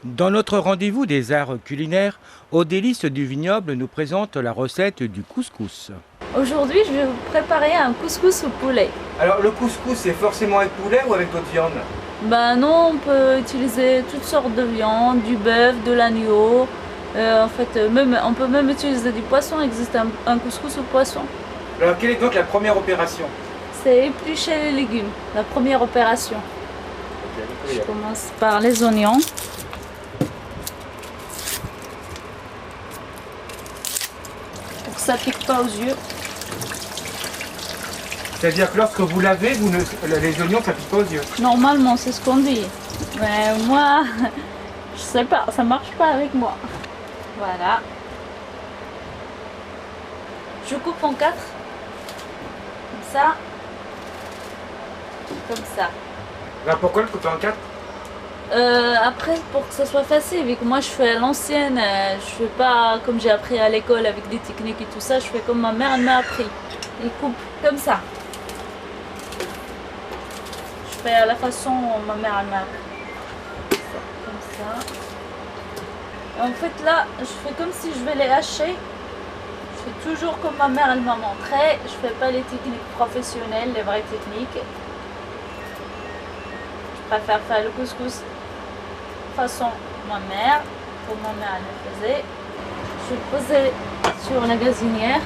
Dans notre rendez-vous des arts culinaires, Odélice du Vignoble nous présente la recette du couscous. Aujourd'hui, je vais vous préparer un couscous au poulet. Alors le couscous, c'est forcément avec poulet ou avec d'autres viandes? Ben non, on peut utiliser toutes sortes de viandes, du bœuf, de l'agneau. On peut même utiliser du poisson. Il existe un couscous au poisson. Alors quelle est donc la première opération? C'est éplucher les légumes, la première opération. Je commence par les oignons. Pour que ça pique pas aux yeux. C'est-à-dire que lorsque vous lavez, les oignons, ça pique pas aux yeux. Normalement, c'est ce qu'on dit. Mais moi, je sais pas, ça marche pas avec moi. Voilà. Je coupe en 4. Comme ça. Comme ça. Alors pourquoi le couper en 4? Après, pour que ça soit facile, vu que moi je fais à l'ancienne, je fais pas comme j'ai appris à l'école avec des techniques et tout ça, je fais comme ma mère elle m'a appris. Et coupe comme ça. Je fais à la façon dont ma mère elle m'a appris. Comme ça. Et en fait là, je fais comme si je vais les hacher. Je fais toujours comme ma mère elle m'a montré. Je fais pas les techniques professionnelles, les vraies techniques. Je préfère faire le couscous façon ma mère, comme ma mère elle le faisait. Je vais le poser sur la gazinière.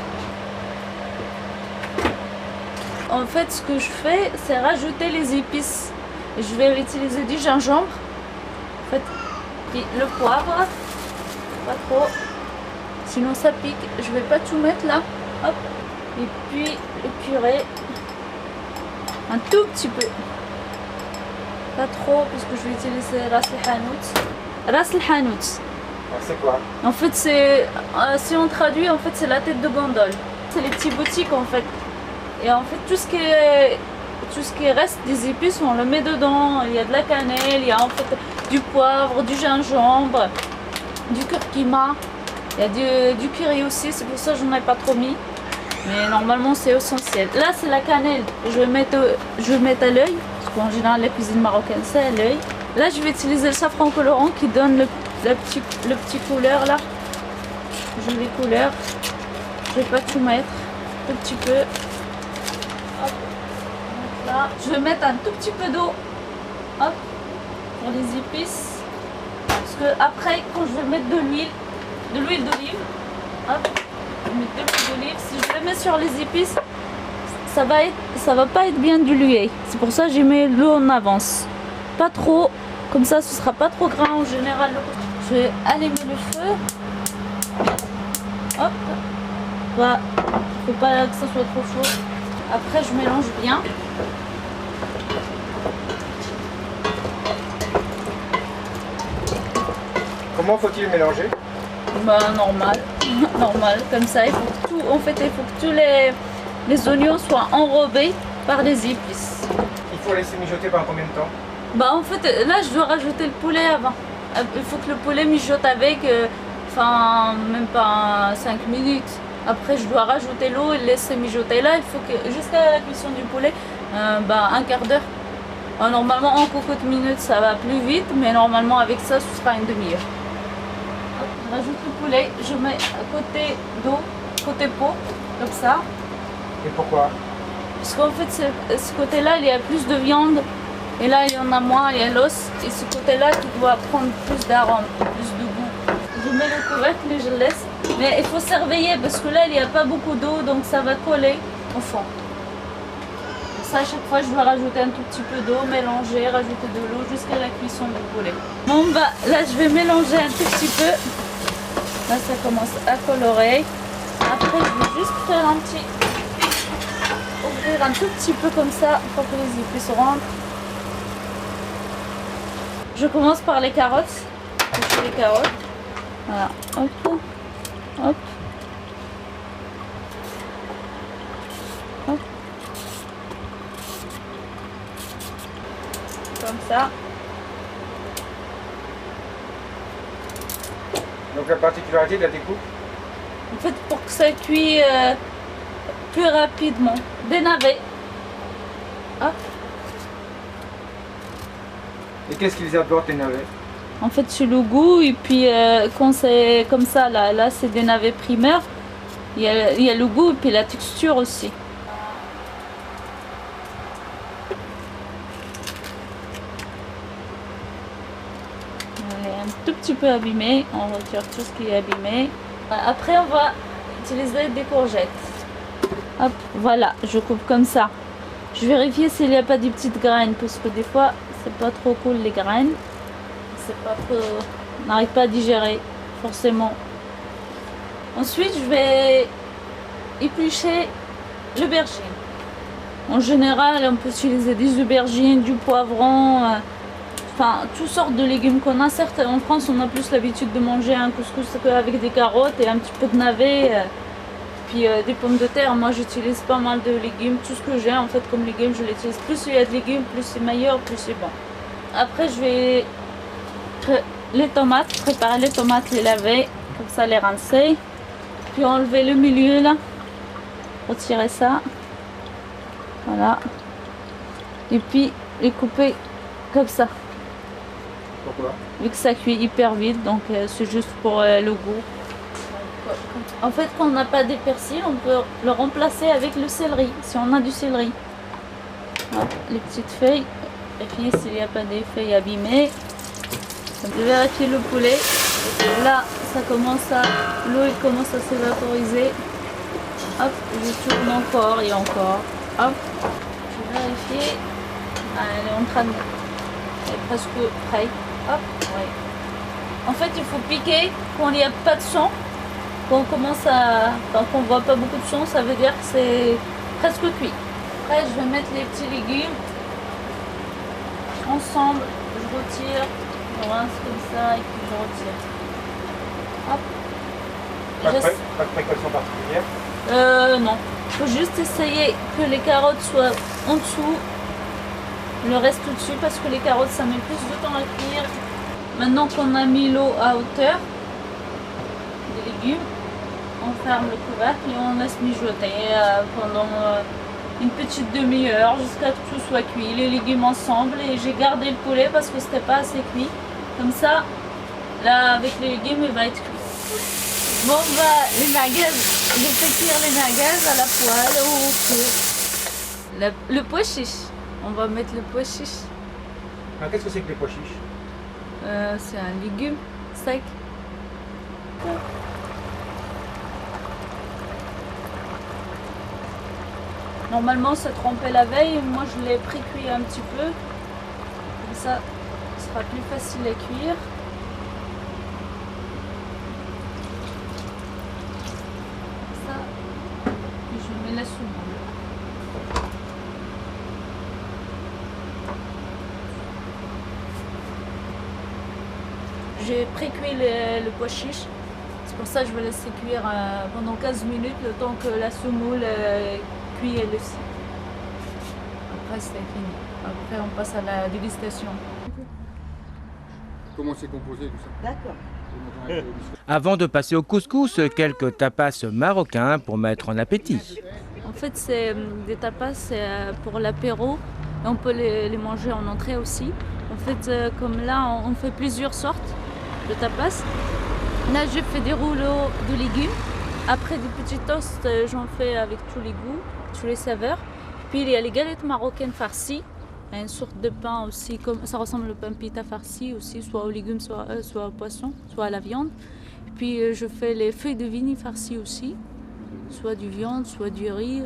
En fait, ce que je fais, c'est rajouter les épices. Je vais utiliser du gingembre, en fait, puis le poivre, pas trop, sinon ça pique. Je vais pas tout mettre là, hop. Et puis le purée, un tout petit peu. Pas trop, parce que je vais utiliser ras el hanout. Ras el hanout. C'est quoi? En fait, c'est, si on traduit, en fait, c'est la tête de gondole. C'est les petits boutiques, en fait. Et en fait, tout ce qui reste des épices, on le met dedans. Il y a de la cannelle, il y a en fait du poivre, du gingembre, du curcuma. Il y a du curry aussi, c'est pour ça que j'en ai pas trop mis. Mais normalement, c'est essentiel. Là, c'est la cannelle. Je vais mettre à l'œil. Parce qu'en général, la cuisine marocaine, c'est à l'œil. Là, je vais utiliser le safran colorant qui donne le petit couleur là. Jolie couleur. Je vais pas tout mettre. Un tout petit peu. Hop. Donc là, je vais mettre un tout petit peu d'eau. Hop. Pour les épices. Parce que après, quand je vais mettre de l'huile d'olive. Hop. Je vais mettre de l'huile d'olive. Si je le mets sur les épices, ça va pas être bien dilué. C'est pour ça que j'ai mis l'eau en avance. Pas trop. Comme ça, ce sera pas trop gras en général. Je vais allumer le feu. Hop. Voilà. Faut pas que ça soit trop chaud. Après, je mélange bien. Comment faut-il mélanger? Bah, normal. Normal. Comme ça, il faut que tous les oignons soient enrobés par les épices. Il faut laisser mijoter pendant combien de temps? Bah, en fait, là, je dois rajouter le poulet avant. Il faut que le poulet mijote avec, même pas 5 minutes. Après, je dois rajouter l'eau et le laisser mijoter. Là, il faut que, jusqu'à la cuisson du poulet, un quart d'heure. Normalement, en cocotte minutes, ça va plus vite, mais normalement, avec ça, ce sera une demi-heure. Je rajoute le poulet, je mets à côté d'eau, côté peau, comme ça. Et pourquoi? Parce qu'en fait, ce côté-là, il y a plus de viande. Et là, il y en a moins, il y a l'os. Et ce côté-là, qui doit prendre plus d'arôme, plus de goût. Je mets le couvercle et je laisse. Mais il faut surveiller parce que là, il n'y a pas beaucoup d'eau, donc ça va coller au fond. Pour ça, à chaque fois, je dois rajouter un tout petit peu d'eau, mélanger, rajouter de l'eau jusqu'à la cuisson du poulet. Bon, bah, là, je vais mélanger un tout petit peu. Là, ça commence à colorer. Après, je vais juste faire ouvrir un tout petit peu comme ça pour que les épices rentrent. Je commence par les carottes. Je fais les carottes. Voilà. Hop. Hop. Hop. Comme ça. Donc la particularité de la découpe? En fait, pour que ça cuit plus rapidement. Des navets. Hop. Et qu'est-ce qu'ils apportent les navets? En fait, c'est le goût. Et puis, quand c'est comme ça, là c'est des navets primaires. Il y a le goût et puis la texture aussi. Elle est un tout petit peu abîmée. On retire tout ce qui est abîmé. Après, on va utiliser des courgettes. Hop, voilà, je coupe comme ça. Je vérifie s'il n'y a pas des petites graines parce que des fois, c'est pas trop cool les graines. C'est pas trop... On n'arrive pas à digérer, forcément. Ensuite, je vais éplucher l'aubergine. En général, on peut utiliser des aubergines, du poivron, enfin, toutes sortes de légumes qu'on a. Certes, en France, on a plus l'habitude de manger un couscous avec des carottes et un petit peu de navets, puis des pommes de terre. Moi, j'utilise pas mal de légumes. Tout ce que j'ai, en fait, comme légumes, je l'utilise. Plus il y a de légumes, plus c'est meilleur, plus c'est bon. Après, je vais les tomates, préparer les tomates, les laver, comme ça, les rincer. Puis enlever le milieu là, retirer ça, voilà, et puis les couper comme ça. Pourquoi? Vu que ça cuit hyper vite, donc c'est juste pour le goût. En fait, quand on n'a pas de persil, on peut le remplacer avec le céleri, si on a du céleri. Hop, les petites feuilles, vérifier s'il n'y a pas des feuilles abîmées. On peut vérifier le poulet. Là, ça commence à... L'eau commence à s'évaporiser. Hop, je tourne encore et encore. Hop, je vais vérifier. Ah, elle est en train de... Elle est presque prête. Hop, ouais. En fait, il faut piquer quand il n'y a pas de son. Quand on commence à... Enfin, quand on voit pas beaucoup de son, ça veut dire que c'est presque cuit. Après, je vais mettre les petits légumes ensemble. Je retire, je rince comme ça et puis je retire. Hop. Pas de précaution particulière? Non. Il faut juste essayer que les carottes soient en dessous, le reste au-dessus, parce que les carottes ça met plus de temps à cuire. Maintenant qu'on a mis l'eau à hauteur des légumes, on ferme le couvercle et on laisse mijoter pendant une petite demi-heure jusqu'à ce que tout soit cuit, les légumes ensemble. Et j'ai gardé le poulet parce que c'était pas assez cuit. Comme ça, là avec les légumes il va être cuit. Bon, les nuggets, je fais cuire les nuggets à la poêle ou au four. Le pois chiche, on va mettre le pois chiche. Ah, qu'est-ce que c'est que les pois chiches? C'est un légume sec. Normalement, c'est trempé la veille. Moi, je l'ai pré-cuit un petit peu. Comme ça, ce sera plus facile à cuire. Je mets la semoule. J'ai pré-cuit le pois chiche. C'est pour ça que je vais laisser cuire pendant 15 minutes, le temps que la semoule cuit elle aussi. Après, c'est fini. Après, on passe à la dégustation. Comment c'est composé tout ça? D'accord. Avant de passer au couscous, quelques tapas marocains pour mettre en appétit. En fait, c'est des tapas pour l'apéro. Et on peut les manger en entrée aussi. En fait, comme là, on fait plusieurs sortes de tapas. Là, je fais des rouleaux de légumes. Après, des petits toasts, j'en fais avec tous les goûts, tous les saveurs. Puis, il y a les galettes marocaines farcies. Il y a une sorte de pain aussi, comme ça ressemble au pain pita farci aussi, soit aux légumes, soit au poisson, soit à la viande. Puis, je fais les feuilles de vigne farcies aussi, soit du viande, soit du riz.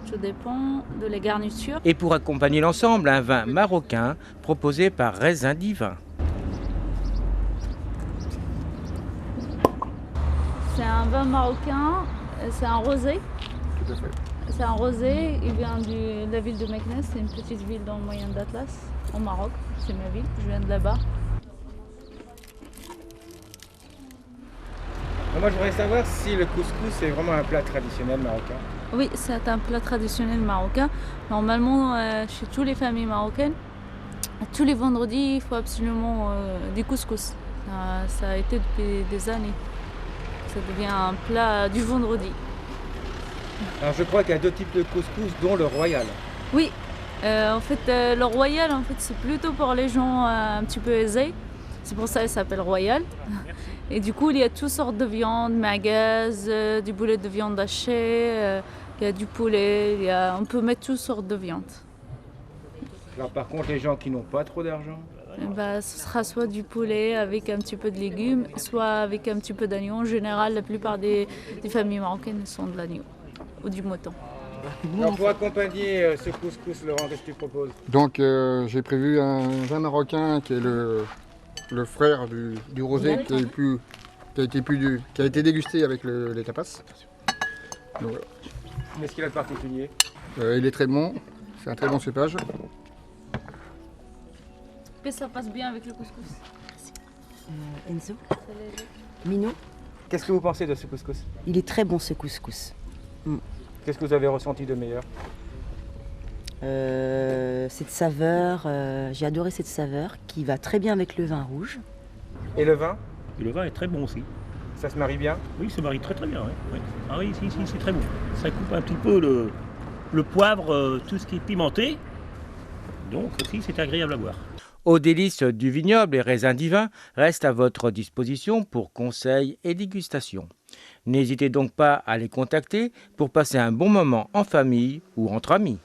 Tout dépend de la garniture. Et pour accompagner l'ensemble, un vin marocain proposé par Raisin Divin. C'est un vin marocain, c'est un rosé. Tout à fait. C'est un rosé, il vient de la ville de Meknès, c'est une petite ville dans le moyen d'Atlas, au Maroc. C'est ma ville, je viens de là-bas. Moi, je voudrais savoir si le couscous est vraiment un plat traditionnel marocain. Oui, c'est un plat traditionnel marocain. Normalement, chez toutes les familles marocaines, tous les vendredis, il faut absolument du couscous. Ça a été depuis des années. Ça devient un plat du vendredi. Alors, je crois qu'il y a deux types de couscous, dont le royal. Oui, en fait, le royal, en fait, c'est plutôt pour les gens un petit peu aisés. C'est pour ça qu'il s'appelle Royal. Et du coup, il y a toutes sortes de viandes, merguez, du boulet de viande hachée, il y a du poulet, on peut mettre toutes sortes de viandes. Alors par contre, les gens qui n'ont pas trop d'argent, Ce sera soit du poulet avec un petit peu de légumes, soit avec un petit peu d'agneau. En général, la plupart des familles marocaines sont de l'agneau ou du mouton. alors pour accompagner ce couscous, Laurent, qu'est-ce que tu proposes? Donc j'ai prévu un vin marocain qui est le frère du rosé qui a été dégusté avec les tapas. Donc, voilà. Qu'est-ce qu'il a de particulier? Il est très bon, c'est un très bon cépage. Et ça passe bien avec le couscous. Enzo, Minou, Qu'est-ce que vous pensez de ce couscous? il est très bon ce couscous. Qu'est-ce que vous avez ressenti de meilleur? Cette saveur, j'ai adoré cette saveur qui va très bien avec le vin rouge. Et le vin? Et le vin est très bon aussi. Ça se marie bien? Oui, ça marie très très bien. Ouais. Ah oui, si, c'est très bon. Ça coupe un petit peu le poivre, tout ce qui est pimenté. Donc aussi, c'est agréable à boire. Aux délices du vignoble et raisins divins restent à votre disposition pour conseils et dégustations. N'hésitez donc pas à les contacter pour passer un bon moment en famille ou entre amis.